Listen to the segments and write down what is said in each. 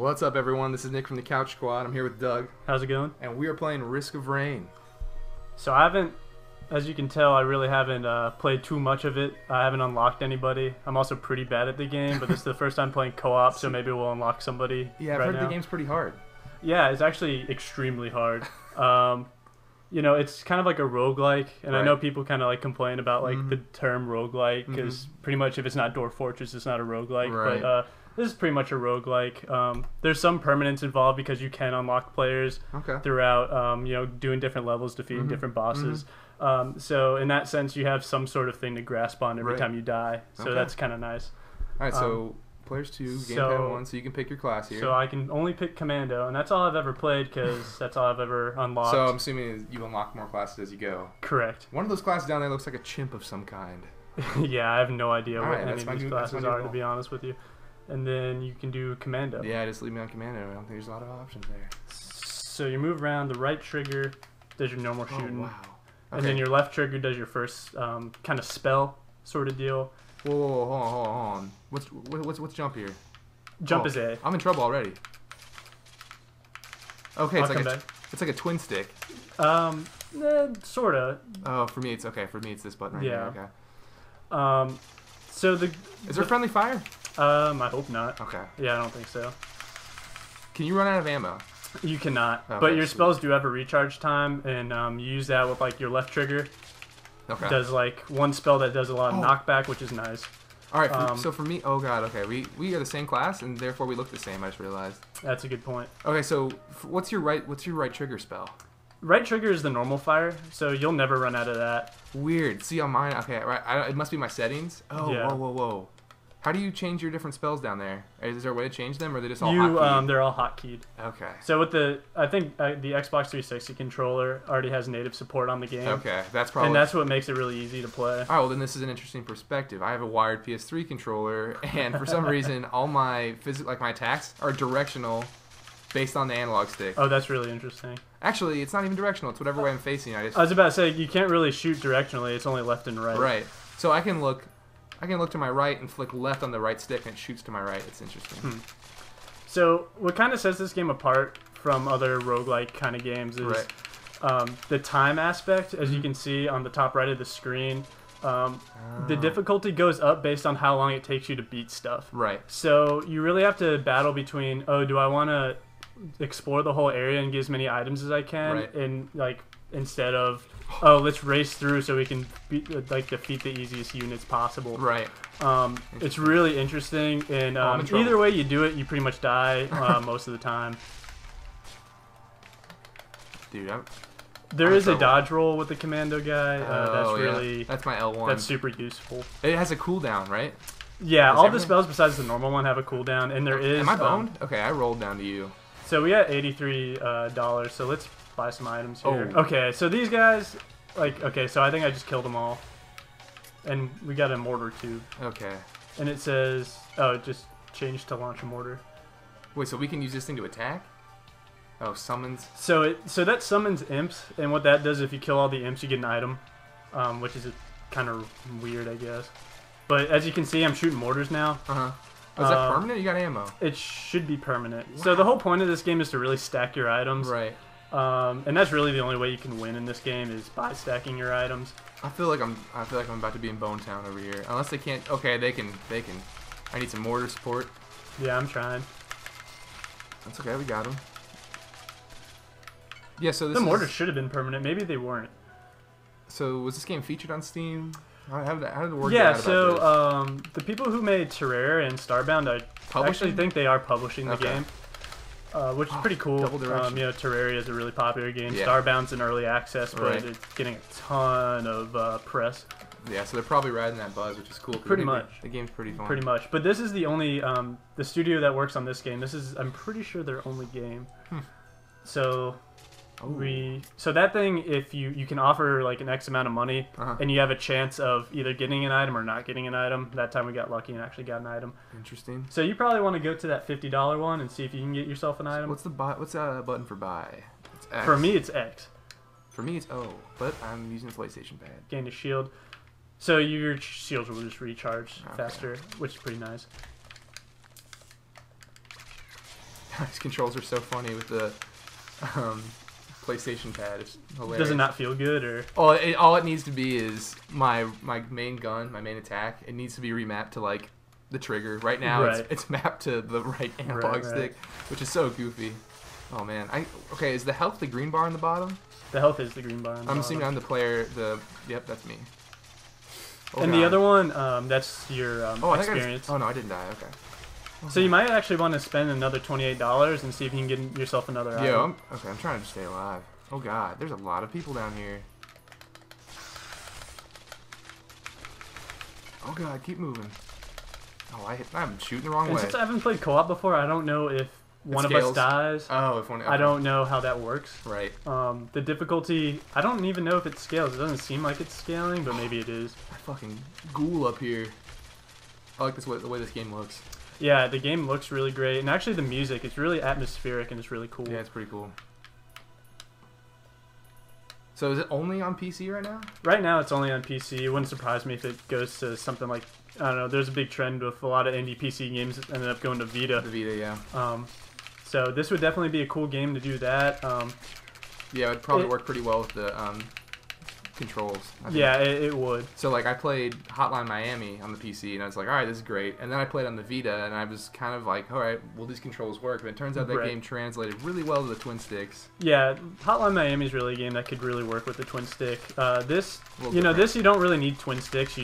What's up, everyone? This is Nick from the Couch Squad. I'm here with Doug, How's it going? and we are playing Risk of Rain. So I haven't, as you can tell, I really haven't played too much of it. I haven't unlocked anybody. I'm also pretty bad at the game, but this is the first time playing co-op, so maybe we'll unlock somebody. Yeah, I've right heard now. the game's pretty hard. Yeah, it's actually extremely hard. You know, it's kind of like a roguelike, and I know people kind of like complain about like the term roguelike because pretty much if it's not Dwarf Fortress, it's not a roguelike. Right. But this is pretty much a roguelike. There's some permanence involved because you can unlock players throughout, you know, doing different levels, defeating different bosses. So in that sense, you have some sort of thing to grasp on every time you die. So that's kind of nice. All right, so players 2, gamepad 1, so you can pick your class here. So I can only pick Commando, and that's all I've ever played because that's all I've ever unlocked. So I'm assuming you unlock more classes as you go. Correct. One of those classes down there looks like a chimp of some kind. Yeah, I have no idea what Alright, any of these classes are, to be honest with you. And then you can do Commando. Yeah, just leave me on Commando. I don't think there's a lot of options there. So you move around, the right trigger does your normal shooting. Oh, wow. And then your left trigger does your first kind of spell sort of deal. Whoa, hold on. What's jump here? Jump is A. I'm in trouble already. Okay, I'll come back. It's like a twin stick. Sorta. Oh, for me it's okay. For me it's this button right here. Okay. So Is there friendly fire? I hope not. Okay. Yeah, I don't think so. Can you run out of ammo? You cannot. Okay, but your sweet. spells do have a recharge time, and you use that with like your left trigger. Okay. Does like one spell that does a lot of knockback, which is nice. All right. So for me, oh god. Okay, we are the same class, and therefore we look the same. I just realized. That's a good point. Okay, so what's your right trigger spell? Right trigger is the normal fire, so you'll never run out of that. Weird. See on mine. Okay, right. It must be my settings. Oh, Yeah. whoa. How do you change your different spells down there? Is there a way to change them, or are they just all hotkeyed? They're all hotkeyed. Okay. So with I think the Xbox 360 controller already has native support on the game. Okay, that's probably. And that's what makes it really easy to play. All right, well then this is an interesting perspective. I have a wired PS3 controller, and for some reason, all my my attacks are directional, based on the analog stick. Oh, that's really interesting. Actually, it's not even directional. It's whatever way I'm facing. I was about to say you can't really shoot directionally. It's only left and right. Right. So I can look to my right and flick left on the right stick, and it shoots to my right. It's interesting. So what kind of sets this game apart from other roguelike kind of games is the time aspect. As you can see on the top right of the screen, the difficulty goes up based on how long it takes you to beat stuff. Right. So you really have to battle between, oh, do I want to explore the whole area and get as many items as I can, and like instead of, oh, let's race through so we can defeat the easiest units possible. Right. It's really interesting, and either way you do it, you pretty much die most of the time. Dude, there is a dodge roll with the Commando guy. That's my L1. That's super useful. It has a cooldown, right? Yeah, all the spells besides the normal one have a cooldown, and there is. Am I boned? Okay, I rolled down to you. So we got $83, so let's buy some items here. Oh. Okay, so these guys, so I think I just killed them all. And we got a mortar tube. Okay. And it says, oh, it just changed to launch a mortar. Wait, so we can use this thing to attack? Oh, summons. So that summons imps, and what that does, if you kill all the imps, you get an item, which is kind of weird, I guess. But as you can see, I'm shooting mortars now. Uh-huh. Oh, is that permanent? You got ammo. It should be permanent. Wow. So the whole point of this game is to really stack your items. Right. And that's really the only way you can win in this game is by stacking your items. I feel like I'm about to be in Bone Town over here. Unless they can't. Okay, they can. I need some mortar support. Yeah, I'm trying. That's okay. We got them. Yeah. So the mortars should have been permanent. Maybe they weren't. So was this game featured on Steam? How did the word get out about so the people who made Terraria and Starbound, I actually think they are publishing the game, which is pretty cool. You know, Terraria is a really popular game. Yeah. Starbound's in early access, but it's getting a ton of press. Yeah, so they're probably riding that buzz, which is cool. Pretty much. The game's pretty fun. Pretty much. But this is the only the studio that works on this game. This is, I'm pretty sure, their only game. So. So that thing, if you can offer like an X amount of money, and you have a chance of either getting an item or not getting an item. That time we got lucky and actually got an item. Interesting. So you probably want to go to that $50 one and see if you can get yourself an item. What's the button for buy? It's X. For me, it's X. For me, it's O, but I'm using the PlayStation pad. Gain a shield. So your shields will just recharge faster, which is pretty nice. These controls are so funny with the PlayStation pad. It's hilarious. Does it not feel good, or? All it needs to be is my main gun, my main attack. It needs to be remapped to like the trigger. Right now, it's mapped to the right analog stick, which is so goofy. Oh man, okay. Is the health the green bar on the bottom? The health is the green bar. I'm assuming I'm the player. Yep, that's me. Oh, and God. The other one, that's your experience. Oh no, I didn't die. Okay. So you might actually want to spend another $28 and see if you can get yourself another item. I'm trying to stay alive. Oh God, there's a lot of people down here. Oh God, keep moving. Oh, I'm shooting the wrong way. Since I haven't played co-op before, I don't know if one of us dies. Oh, if one. Okay. I don't know how that works. Right. The difficulty, I don't even know if it scales. It doesn't seem like it's scaling, but maybe it is. I fucking ghoul up here. I like the way this game looks. Yeah, the game looks really great, and actually the music, it's really atmospheric and it's really cool. Yeah, it's pretty cool. So is it only on PC right now? Right now it's only on PC. It wouldn't surprise me if it goes to something like, I don't know, there's a big trend with a lot of indie PC games that ended up going to Vita. The Vita, yeah. So this would definitely be a cool game to do that. Yeah, it would probably work pretty well with the controls. Yeah, it would. So like I played Hotline Miami on the PC and I was like, all right, this is great. And then I played on the Vita and I was kind of like, all right, will these controls work? But it turns out that game translated really well to the twin sticks. Yeah, Hotline Miami is really a game that could really work with the twin stick. This you don't really need twin sticks.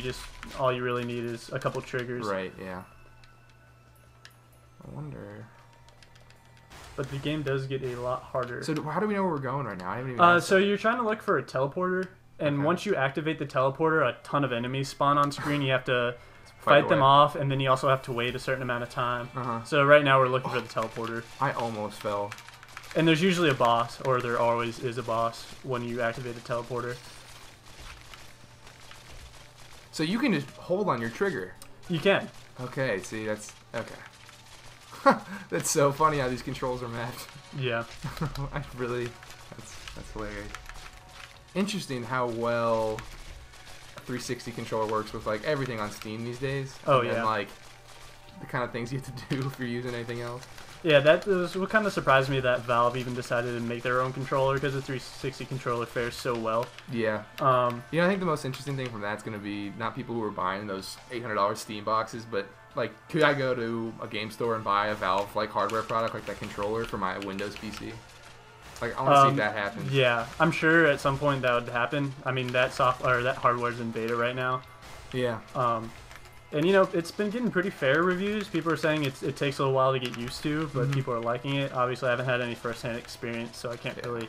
All you really need is a couple triggers. Right. Yeah. I wonder. But the game does get a lot harder. So how do we know where we're going right now? I haven't even. So you're trying to look for a teleporter. And once you activate the teleporter, a ton of enemies spawn on screen. You have to fight them off, and then you also have to wait a certain amount of time. So right now we're looking for the teleporter. I almost fell. And there's usually a boss, or there always is a boss when you activate the teleporter. So you can just hold on your trigger. You can. Okay, see, that's... Okay. That's so funny how these controls are mapped. Yeah. That's hilarious. Interesting how well a 360 controller works with like everything on Steam these days. Oh, and yeah. then, like the kind of things you have to do if you're using anything else. Yeah, that was what kind of surprised me that Valve even decided to make their own controller because the 360 controller fares so well. Yeah. I think the most interesting thing from that's going to be not people who are buying those $800 Steam boxes, but like, could I go to a game store and buy a Valve like hardware product like that controller for my Windows PC? Like, I want to see if that happens. Yeah, I'm sure at some point that would happen. I mean, that hardware's in beta right now. Yeah. And it's been getting pretty fair reviews. People are saying it takes a little while to get used to, but people are liking it. Obviously, I haven't had any first-hand experience, so I can't really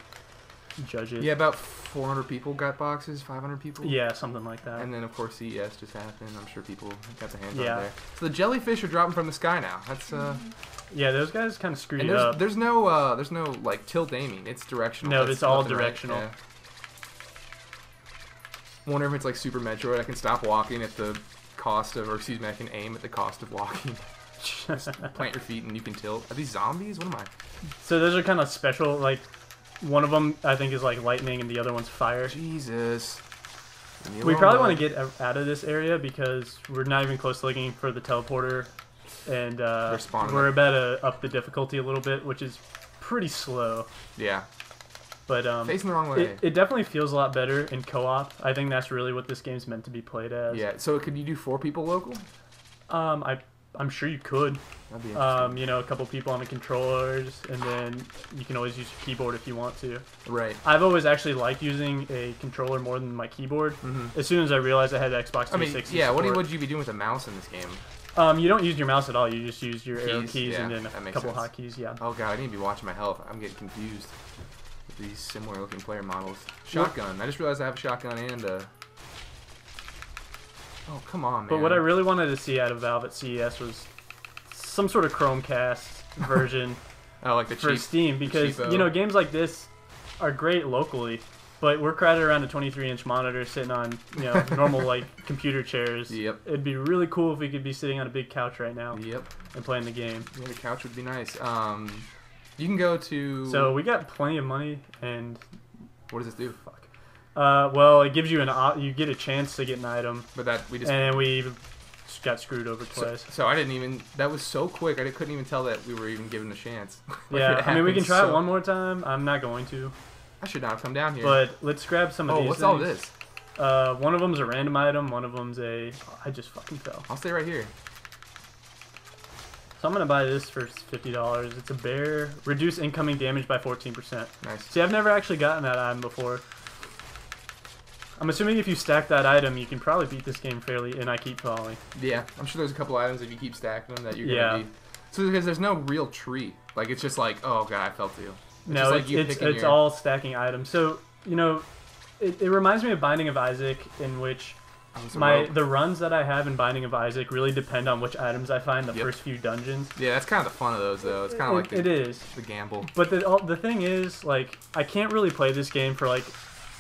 judge it. Yeah, about 400 people got boxes, 500 people. Yeah, something like that. And then of course CES just happened. I'm sure people got their hands on there. So the jellyfish are dropping from the sky now. That's Yeah, those guys kind of screwed it up. There's no like tilt aiming. It's directional. No, it's all directional. Right. Yeah. Wonder if it's like Super Metroid. I can stop walking at the cost of, I can aim at the cost of walking. Just plant your feet and you can tilt. Are these zombies? What am I? So those are kind of special. Like, one of them I think is like lightning, and the other one's fire. Jesus. We probably want to get out of this area because we're not even close to looking for the teleporter, and we're about to up the difficulty a little bit, which is pretty slow. Yeah. But facing the wrong way. It definitely feels a lot better in co-op. I think that's really what this game's meant to be played as. Yeah. So could you do 4 people local? I'm sure you could. That'd be interesting. A couple people on the controllers, and then you can always use your keyboard if you want to. Right. I've always actually liked using a controller more than my keyboard. As soon as I realized I had Xbox 360 yeah, support. what would you be doing with a mouse in this game? You don't use your mouse at all. You just use your arrow keys yeah, and then a couple hotkeys. Yeah. Oh god, I need to be watching my health. I'm getting confused with these similar looking player models. Shotgun. I just realized I have a shotgun and a... Oh, come on, man. But what I really wanted to see out of Valve at CES was some sort of Chromecast version like the for Steam, because games like this are great locally, but we're crowded around a 23-inch monitor sitting on normal like computer chairs. Yep. It'd be really cool if we could be sitting on a big couch right now. Yep. And playing the game. Yeah, the couch would be nice. You can go to... So we got plenty of money, and... What does this do? Fuck. Well, it gives you you get a chance to get an item. But that we just... And we got screwed over twice. So I didn't even. That was so quick. I couldn't even tell that we were even given a chance. Like, yeah, I mean, we can try so... it one more time. I'm not going to. I should not have come down here. But let's grab some of these. Oh, what's things. all this? One of them's a random item. One of them's a. Oh, I just fucking fell. I'll stay right here. So I'm gonna buy this for $50. It's a bear. Reduce incoming damage by 14%. Nice. See, I've never actually gotten that item before. I'm assuming if you stack that item, you can probably beat this game fairly, and I keep falling. Yeah, I'm sure there's a couple items if you keep stacking them that you're gonna beat. So because there's no real tree, like it's just like, oh god, I fell to you. No, it's all stacking items. So you know, it reminds me of Binding of Isaac, in which the runs that I have in Binding of Isaac really depend on which items I find the first few dungeons. Yeah, that's kind of the fun of those though. It's kind of like the gamble. But the thing is, like, I can't really play this game for like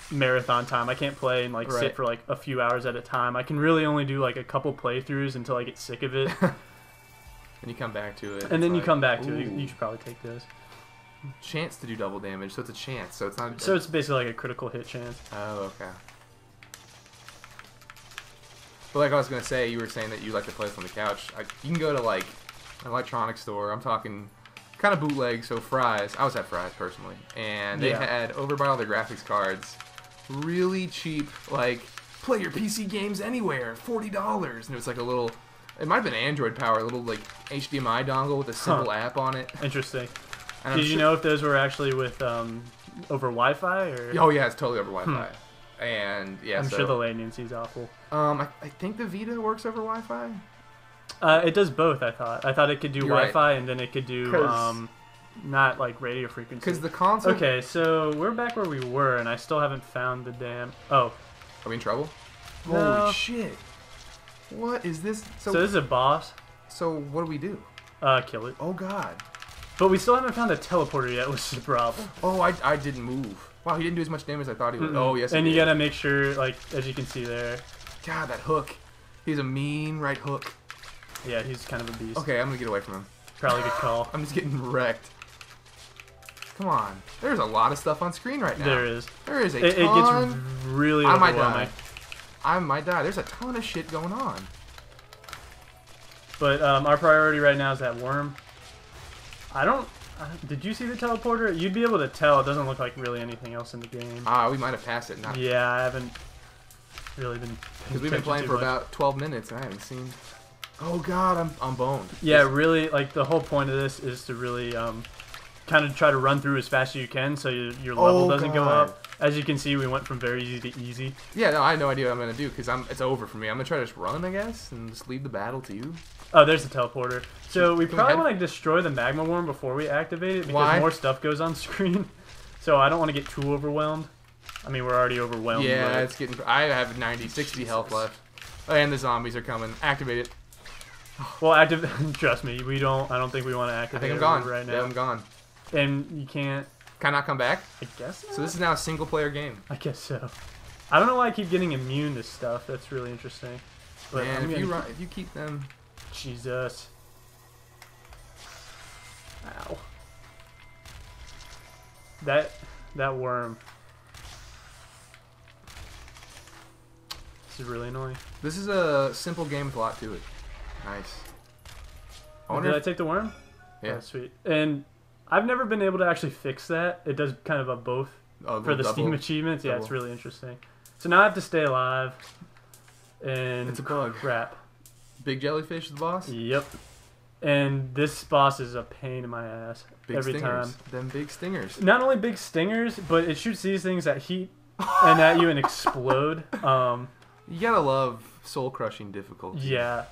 marathon time. I can't play and like sit for like a few hours at a time. I can really only do like a couple playthroughs until I get sick of it. And you come back to it. And then you come back to it. You should probably take this. Chance to do double damage, so it's a chance. So it's not. So it's basically like a critical hit chance. Oh, okay. But like I was gonna say, you were saying that you like to play this on the couch. You can go to like an electronics store. I'm talking kind of bootleg. So Fry's. I was at Fry's personally, and they had overbuy all their graphics cards, really cheap. Like play your PC games anywhere, $40, and it was like a little. It might have been Android power, a little like HDMI dongle with a simple app on it. Interesting. Did you know if those were actually with over Wi-Fi or? Oh yeah, it's totally over Wi-Fi. And yeah, I'm sure the latency's awful. I think the Vita works over Wi-Fi. It does both. I thought it could do Wi-Fi and then it could do not like radio frequency. Because the console. Okay, so we're back where we were, and I still haven't found the damn. Oh. Are we in trouble? No. Holy shit! What is this? So this is a boss. So what do we do? Kill it. Oh god. But we still haven't found a teleporter yet, which is the problem. Oh, I didn't move. Wow, he didn't do as much damage as I thought he would. Oh, yes, and you gotta make sure, like, as you can see there. God, that hook. He's a mean right hook. Yeah, he's kind of a beast. Okay, I'm gonna get away from him. Probably a good call. I'm just getting wrecked. Come on. There's a lot of stuff on screen right now. There is. There is a ton. It gets really overwhelming. I might die. I might die. There's a ton of shit going on. But our priority right now is that worm. I don't... did you see the teleporter? You'd be able to tell. It doesn't look like really anything else in the game. We might have passed it. Yeah, I haven't really been... Because we've been playing for about 12 minutes and I haven't seen... Oh god, I'm boned. Yeah, really, like, the whole point of this is to really kind of try to run through as fast as you can so your level doesn't go up. As you can see, we went from very easy to easy. Yeah, no, I have no idea what I'm going to do because it's over for me. I'm going to try to just run, I guess, and just leave the battle to you. Oh, there's the teleporter. So we probably want to destroy the magma worm before we activate it because more stuff goes on screen. So I don't want to get too overwhelmed. I mean, we're already overwhelmed. Yeah, it's getting... I have 90, 60 health left. Oh, and the zombies are coming. Activate it. Well, trust me, I don't think we want to activate it right now. Yeah, I'm gone. And you can't... Can I not come back? I guess not. So this is now a single-player game. I guess so. I don't know why I keep getting immune to stuff. That's really interesting. But man, if you keep them... Jesus. Ow. That worm. This is really annoying. This is a simple game with a lot to it. Nice. Did I take the worm? Yeah. Oh, sweet. And I've never been able to actually fix that. It does kind of a both for the Steam achievements. Yeah, it's really interesting. So now I have to stay alive. And it's a bug. Crap. Big jellyfish is the boss? Yep. And this boss is a pain in my ass every time. Them big stingers. Not only big stingers, but it shoots these things that heat and at you and explode. You gotta love soul-crushing difficulty. Yeah.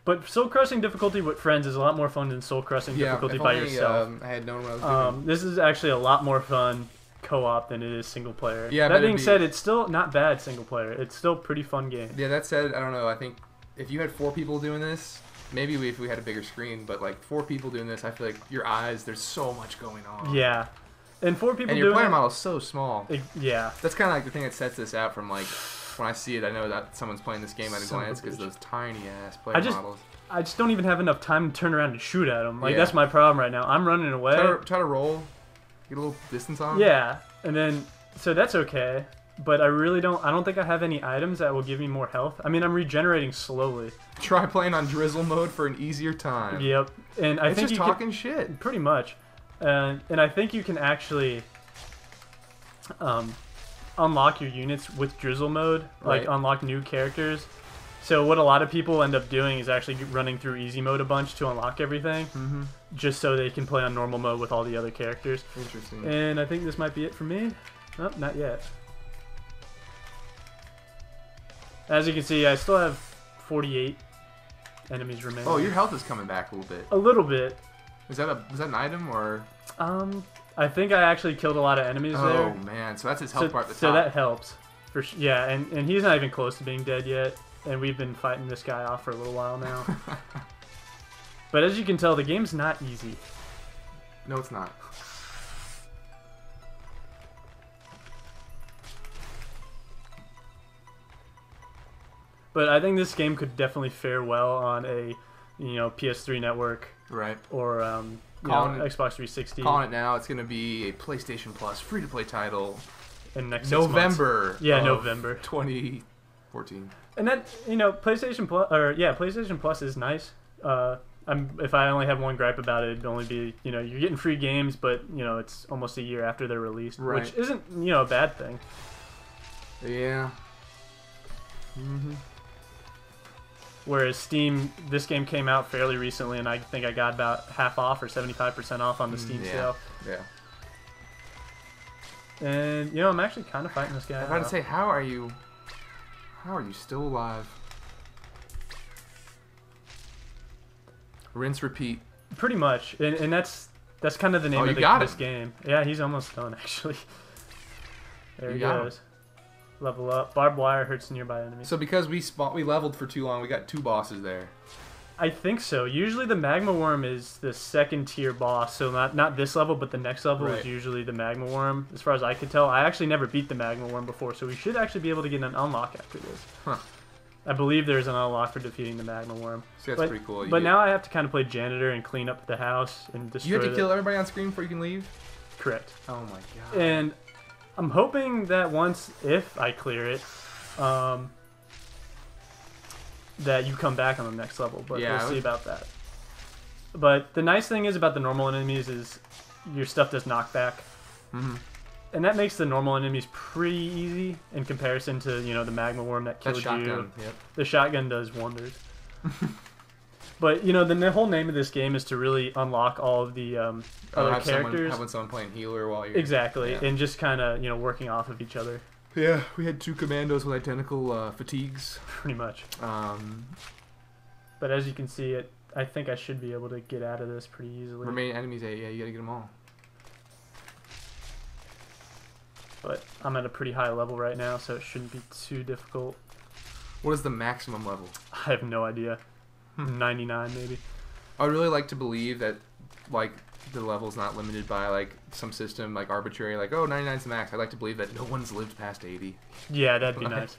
But soul-crushing difficulty with friends is a lot more fun than soul-crushing difficulty by yourself. I had known what I was doing. This is actually a lot more fun co-op than it is single-player. Yeah, that being said, it's still not bad single-player. It's still a pretty fun game. Yeah, that said, I don't know. I think if you had 4 people doing this, maybe if we had a bigger screen, but like 4 people doing this, I feel like your eyes, there's so much going on. Yeah. And 4 people doing it... And your player model is so small. Yeah. That's kind of like the thing that sets this out from like... When I see it, I know that someone's playing this game at a glance because those tiny-ass player models. I just don't even have enough time to turn around and shoot at them. Like, that's my problem right now. I'm running away. Try to roll. Get a little distance on them. Yeah. And then... So that's okay. but I really don't. I don't think I have any items that will give me more health. I mean, I'm regenerating slowly. Try playing on drizzle mode for an easier time. Yep, and I it's think just you talking shit. pretty much, and I think you can actually unlock your units with drizzle mode, like unlock new characters. So what a lot of people end up doing is actually running through easy mode a bunch to unlock everything, just so they can play on normal mode with all the other characters. Interesting. And I think this might be it for me. Oh, not yet. As you can see, I still have 48 enemies remaining. Oh, your health is coming back a little bit. A little bit. Is that an item or? I think I actually killed a lot of enemies there. Oh man, so that's his health bar at the top. So that helps. Yeah, and he's not even close to being dead yet. And we've been fighting this guy off for a little while now. But as you can tell, the game's not easy. No, it's not. But I think this game could definitely fare well on a, PS3 network. Right. Or Xbox 360. Calling it now. It's going to be a PlayStation Plus free-to-play title. In next November. Yeah, November 2014. And that PlayStation Plus is nice. If I only have one gripe about it, it'd only be you're getting free games, but it's almost a year after they're released, which isn't a bad thing. Yeah. Whereas Steam, this game came out fairly recently, and I think I got about half off or 75% off on the Steam sale. Yeah. And I'm actually kind of fighting this guy. I was about to say, how are you still alive? Rinse, repeat. Pretty much, and that's kind of the name of this game. Yeah, he's almost done actually. There he goes. Level up. Barbed wire hurts nearby enemies. So because we leveled for too long, we got 2 bosses there. I think so. Usually the magma worm is the second tier boss, so not this level, but the next level is usually the magma worm. As far as I could tell, I actually never beat the magma worm before, so we should actually be able to get an unlock after this. Huh. I believe there's an unlock for defeating the magma worm. So that's pretty cool. But now I have to kind of play janitor and clean up the house and destroy. You have to kill everybody on screen before you can leave? Correct. Oh my god. And I'm hoping that if I clear it, that you come back on the next level, but we'll see about that. But the nice thing is about the normal enemies is your stuff does knockback. And that makes the normal enemies pretty easy in comparison to, the magma worm that killed you. Yep. The shotgun does wonders. But, the whole name of this game is to really unlock all of the other characters. Having someone playing healer while you're... Exactly, and just kind of, working off of each other. Yeah, we had 2 commandos with identical fatigues. Pretty much. But as you can see, I think I should be able to get out of this pretty easily. Remaining enemies, you gotta get them all. But I'm at a pretty high level right now, so it shouldn't be too difficult. What is the maximum level? I have no idea. 99 maybe. I would really like to believe that, the level's not limited by, some system, arbitrary, 99's the max. I'd like to believe that no one's lived past 80. Yeah, that'd be nice.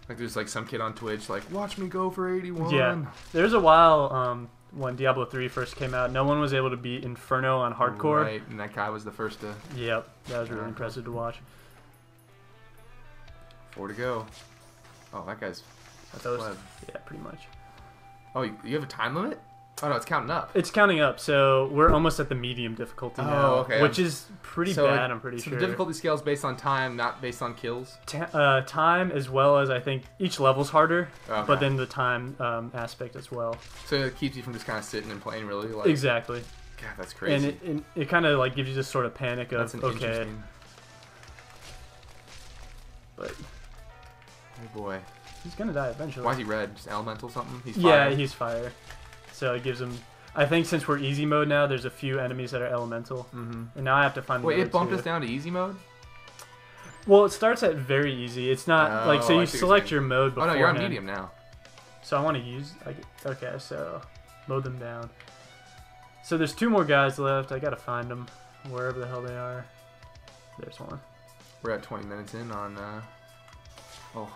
There's, some kid on Twitch, watch me go for 81. Yeah. There's a while, when Diablo 3 first came out, no one was able to beat Inferno on hardcore. Right, and that guy was the first to... Yep, that was really impressive to watch. 4 to go. Oh, that guy's... Yeah, pretty much. Oh, you have a time limit? Oh, no, it's counting up. It's counting up, so we're almost at the medium difficulty now, okay. Which is pretty bad, I'm pretty sure. So the difficulty scale is based on time, not based on kills? Time, as well as, I think, each level's harder, but then the time aspect as well. So it keeps you from just kind of sitting and playing, really? Exactly. God, that's crazy. And it kind of, gives you this sort of panic of, interesting. But... Oh, boy. He's gonna die eventually. Why is he red? Just elemental something? He's fire? Yeah, he's fire. So it gives him... I think since we're easy mode now, there's a few enemies that are elemental. And now I have to find... Wait, it bumped us down to easy mode? Well, it starts at very easy. It's not... so you select your mode beforehand. Oh, no, you're on medium now. So I want to use... Okay, so... Mow them down. So there's 2 more guys left. I gotta find them. Wherever the hell they are. There's one. We're at 20 minutes in on... Oh...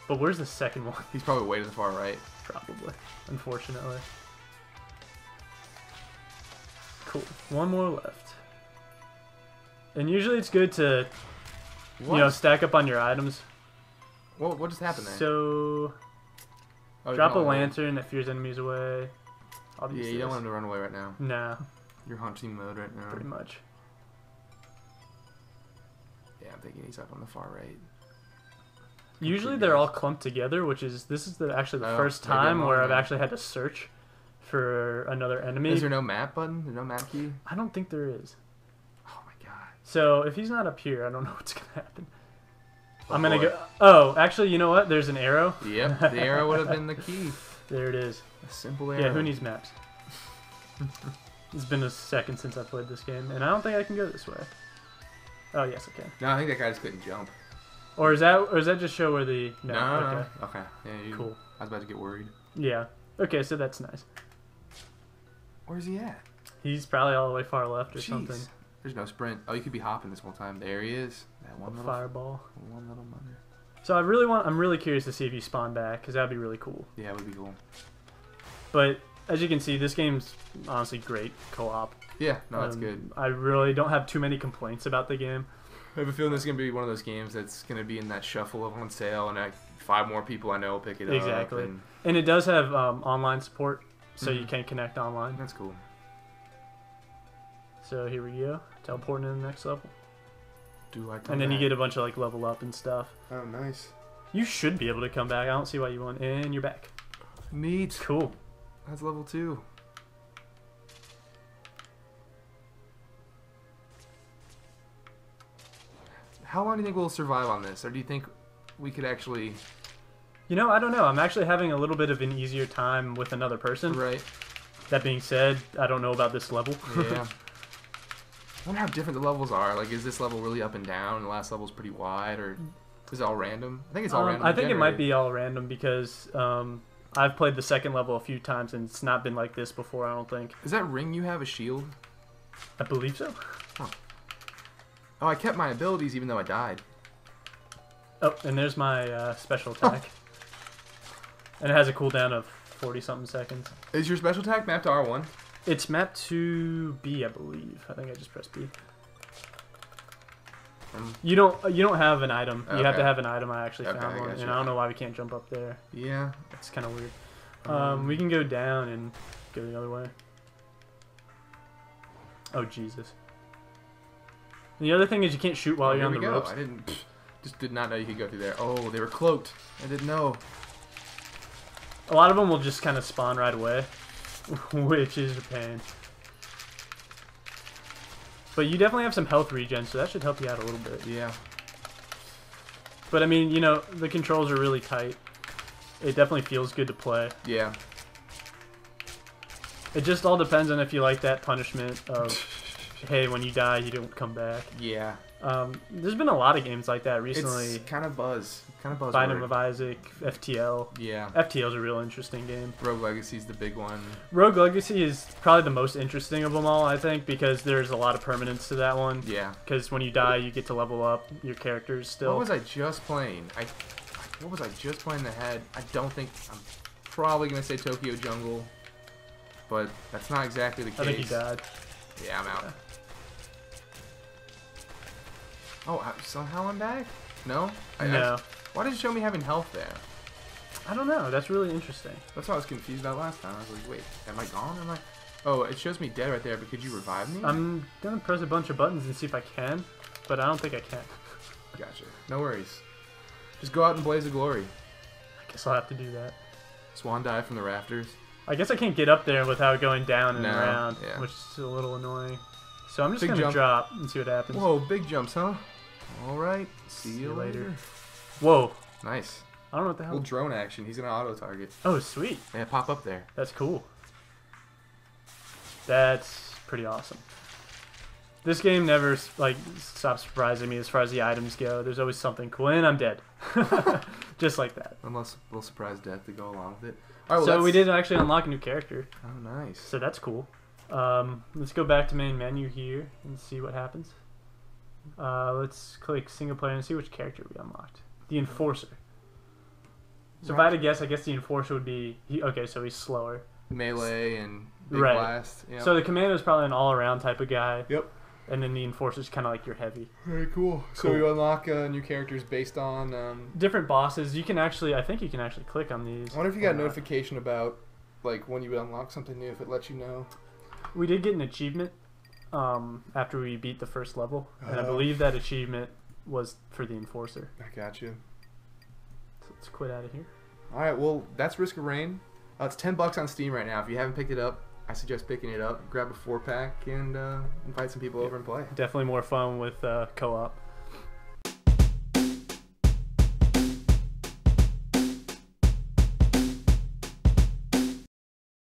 But where's the second one? He's probably way to the far right. Probably. Unfortunately. Cool. 1 more left. And usually it's good to What? You know, stack up on your items. What just happened there? So, drop a lantern that fears enemies away. Yeah, you don't want him to run away right now. Nah. You're hunting mode right now. Pretty much. Yeah, I'm thinking he's up on the far right. Usually they're all clumped together, which is actually the first time where I've actually had to search for another enemy. Is there no map button? There's no map key? I don't think there is. Oh my god. So if he's not up here, I don't know what's gonna happen. I'm gonna go. Oh, actually, you know what? There's an arrow. Yep, the arrow would have been the key. There it is. A simple arrow. Yeah, who needs maps? It's been a second since I played this game, and I don't think I can go this way. Oh yes, I can. No, I think that guy just couldn't jump. Or is that just show where the no? Okay. Okay. Yeah. Cool. I was about to get worried. Yeah. Okay, so that's nice. Where's he at? He's probably all the way far left or Jeez. something. There's no sprint. Oh, you could be hopping this whole time. There he is. That one little fireball. One little mother. So I'm really curious to see if you spawn back, because that'd be really cool. Yeah, it would be cool. But as you can see, this game's honestly great co-op. Yeah, no, that's good. I really don't have too many complaints about the game. I have a feeling this is going to be one of those games that's going to be in that shuffle of on sale, and 5 more people I know will pick it up. Exactly. And it does have online support, so you can connect online. That's cool. So here we go. Teleporting to the next level. Do I come And then back? you get a bunch of like level up and stuff. Oh, nice. You should be able to come back. I don't see why you won't. And you're back. Neat. Cool. That's level 2. How long do you think we'll survive on this? Or do you think we could actually... You know, I don't know. I'm actually having a little bit of an easier time with another person. Right. That being said, I don't know about this level. Yeah. I wonder how different the levels are. Like, is this level really up and down? The last level's pretty wide, or is it all random? I think it's all random. I think it might be all random because I've played the second level a few times and it's not been like this before, I don't think. Is that ring you have a shield? I believe so. Huh. Oh, I kept my abilities even though I died. Oh, and there's my special attack. And it has a cooldown of 40-something seconds. Is your special attack mapped to R1? It's mapped to B, I believe. I think I just pressed B. You don't have an item. You have to have an item. I actually found one, and I don't know why we can't jump up there. Yeah, it's kind of weird. We can go down and go the other way. Oh Jesus! And the other thing is you can't shoot while you're on the ropes. I just did not know you could go through there. Oh, they were cloaked. I didn't know. A lot of them will just kind of spawn right away, which is a pain. But you definitely have some health regen, so that should help you out a little bit. Yeah. But I mean, you know, the controls are really tight. It definitely feels good to play. Yeah. It just all depends on if you like that punishment of, hey, when you die, you don't come back. Yeah. There's been a lot of games like that recently. It's kind of buzz. Binding of Isaac, FTL. Yeah. FTL is a real interesting game. Rogue Legacy is the big one. Rogue Legacy is probably the most interesting of them all, I think, because there's a lot of permanence to that one. Yeah. Because when you die, you get to level up your characters still. What was I just playing? What was I just playing in the head? I don't think... I'm probably going to say Tokyo Jungle, but that's not exactly the case. I think you died. Yeah, I'm out. Yeah. Oh, somehow I'm back? No? No. Why did it show me having health there? I don't know. That's really interesting. That's what I was confused about last time. I was like, wait, am I gone? Am I... Oh, it shows me dead right there, but could you revive me? I'm going to press a bunch of buttons and see if I can, but I don't think I can. Gotcha. No worries. Just go out and blaze of glory. I guess I'll have to do that. Swan dive from the rafters. I guess I can't get up there without going down and around, which is a little annoying. So I'm just going to drop and see what happens. Whoa, big jumps, huh? Alright, see you later. Whoa. Nice. I don't know what the hell. Little drone action. He's going to auto-target. Oh, sweet. Yeah, pop up there. That's cool. That's pretty awesome. This game never stops surprising me as far as the items go. There's always something cool, and I'm dead. Just like that. Unless a little surprise death to go along with it. All right, well, so we did actually unlock a new character. Oh, nice. So that's cool. Let's go back to main menu here and see what happens. Let's click single player and see which character we unlocked. The Enforcer. So if I had to guess, I guess the Enforcer would be... okay, so he's slower. Melee and big blast. Yep. So the Commando is probably an all-around type of guy. Yep. And then the Enforcer's kind of like your heavy. Very cool. So you unlock new characters based on different bosses. You can actually, I think you can actually click on these. I wonder if you got a notification about like when you unlock something new, if it lets you know. We did get an achievement after we beat the first level, and I believe that achievement was for the Enforcer. I got you. So let's quit out of here. All right, well, that's Risk of Rain. It's $10 on Steam right now. If you haven't picked it up, I suggest picking it up. Grab a 4-pack and invite some people over and play. Definitely more fun with co-op.